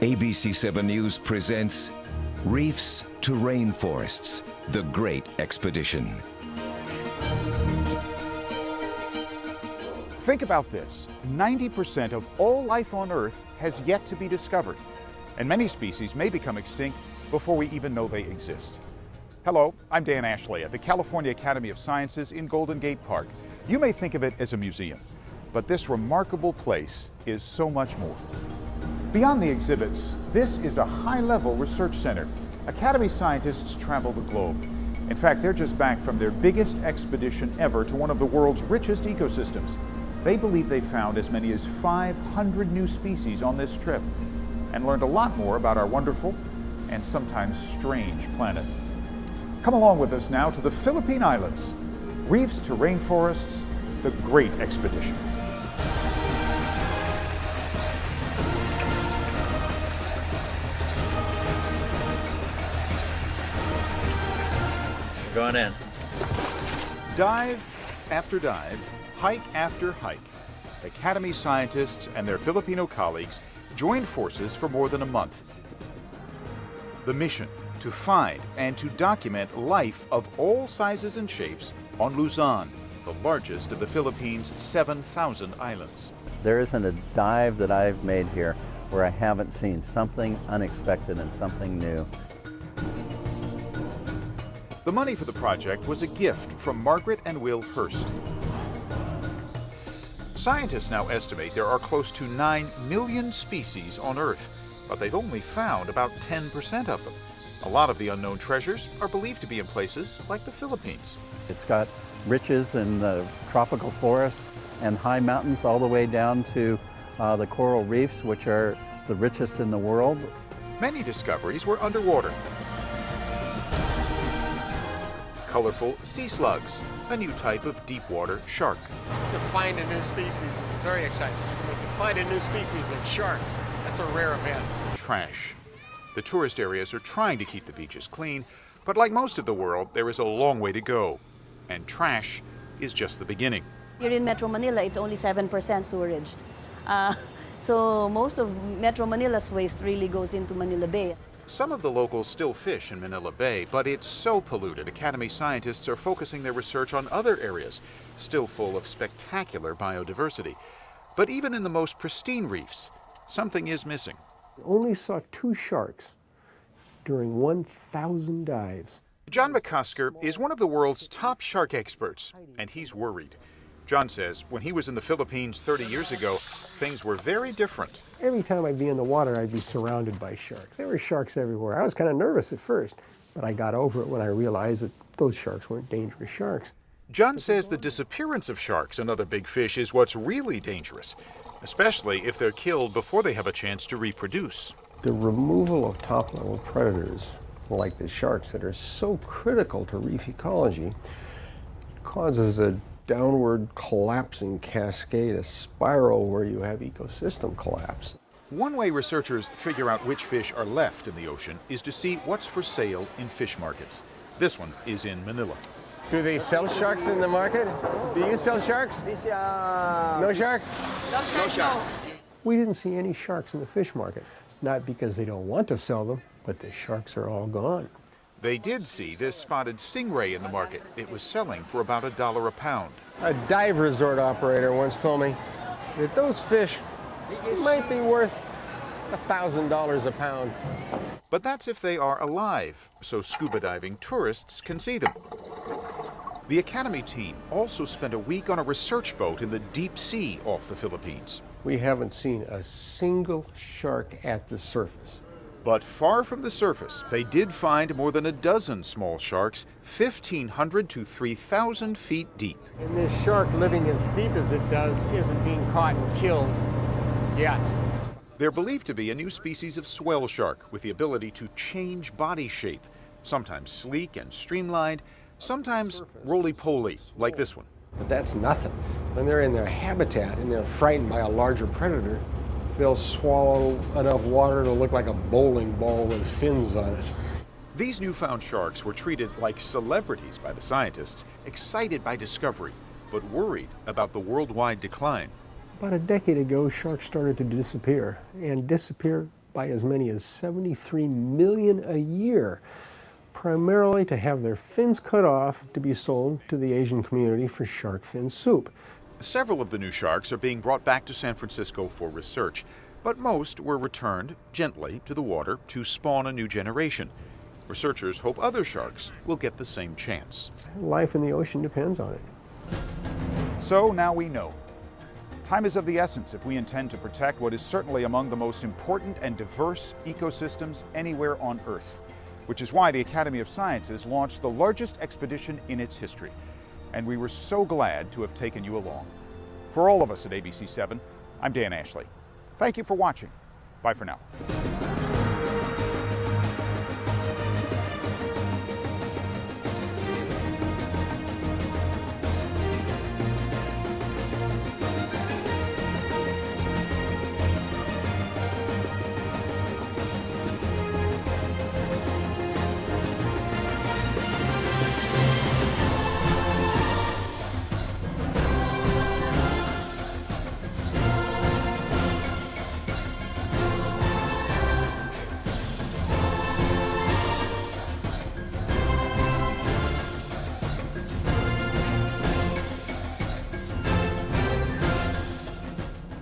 ABC7 News presents Reefs to Rainforests, the Great Expedition. Think about this. 90% of all life on Earth has yet to be discovered, and many species may become extinct before we even know they exist. Hello, I'm Dan Ashley at the California Academy of Sciences in Golden Gate Park. You may think of it as a museum, but this remarkable place is so much more. Beyond the exhibits, this is a high-level research center. Academy scientists travel the globe. In fact, they're just back from their biggest expedition ever to one of the world's richest ecosystems. They believe they found as many as 500 new species on this trip and learned a lot more about our wonderful and sometimes strange planet. Come along with us now to the Philippine Islands. Reefs to Rainforests, the Great Expedition. Going in. Dive after dive, hike after hike, Academy scientists and their Filipino colleagues joined forces for more than a month. The mission: to find and to document life of all sizes and shapes on Luzon, the largest of the Philippines' 7,000 islands. There isn't a dive that I've made here where I haven't seen something unexpected and something new. The money for the project was a gift from Margaret and Will Hurst. Scientists now estimate there are close to 9 million species on Earth, but they've only found about 10% of them. A lot of the unknown treasures are believed to be in places like the Philippines. It's got riches in the tropical forests and high mountains all the way down to the coral reefs, which are the richest in the world. Many discoveries were underwater. Colorful sea slugs, a new type of deep water shark. To find a new species is very exciting. To find a new species of shark, that's a rare event. Trash. The tourist areas are trying to keep the beaches clean, but like most of the world, there is a long way to go. And trash is just the beginning. Here in Metro Manila, it's only 7% seweraged. So most of Metro Manila's waste really goes into Manila Bay. Some of the locals still fish in Manila Bay, but it's so polluted, Academy scientists are focusing their research on other areas, still full of spectacular biodiversity. But even in the most pristine reefs, something is missing. Only saw 2 sharks during 1,000 dives. John McCusker is one of the world's top shark experts, and he's worried. John says when he was in the Philippines 30 years ago, things were very different. Every time I'd be in the water, I'd be surrounded by sharks. There were sharks everywhere. I was kind of nervous at first, but I got over it when I realized that those sharks weren't dangerous sharks. John says the disappearance of sharks and other big fish is what's really dangerous, especially if they're killed before they have a chance to reproduce. The removal of top-level predators, like the sharks that are so critical to reef ecology, causes a downward collapsing cascade, a spiral where you have ecosystem collapse. One way researchers figure out which fish are left in the ocean is to see what's for sale in fish markets. This one is in Manila. Do they sell sharks in the market? Do you sell sharks? No sharks? No shark. We didn't see any sharks in the fish market, not because they don't want to sell them, but the sharks are all gone. They did see this spotted stingray in the market. It was selling for about $1 a pound. A dive resort operator once told me that those fish might be worth $1,000 a pound. But that's if they are alive, so scuba diving tourists can see them. The Academy team also spent a week on a research boat in the deep sea off the Philippines. We haven't seen a single shark at the surface. But far from the surface, they did find more than a dozen small sharks, 1,500 to 3,000 feet deep. And this shark living as deep as it does isn't being caught and killed yet. They're believed to be a new species of swell shark with the ability to change body shape, sometimes sleek and streamlined, sometimes roly-poly, like this one. But that's nothing. When they're in their habitat and they're frightened by a larger predator, they'll swallow enough water to look like a bowling ball with fins on it. These newfound sharks were treated like celebrities by the scientists, excited by discovery, but worried about the worldwide decline. About a decade ago, sharks started to disappear, and disappear by as many as 73 million a year, primarily to have their fins cut off to be sold to the Asian community for shark fin soup. Several of the new sharks are being brought back to San Francisco for research, but most were returned gently to the water to spawn a new generation. Researchers hope other sharks will get the same chance. Life in the ocean depends on it. So now we know. Time is of the essence if we intend to protect what is certainly among the most important and diverse ecosystems anywhere on Earth, which is why the Academy of Sciences launched the largest expedition in its history. And we were so glad to have taken you along. For all of us at ABC7, I'm Dan Ashley. Thank you for watching. Bye for now.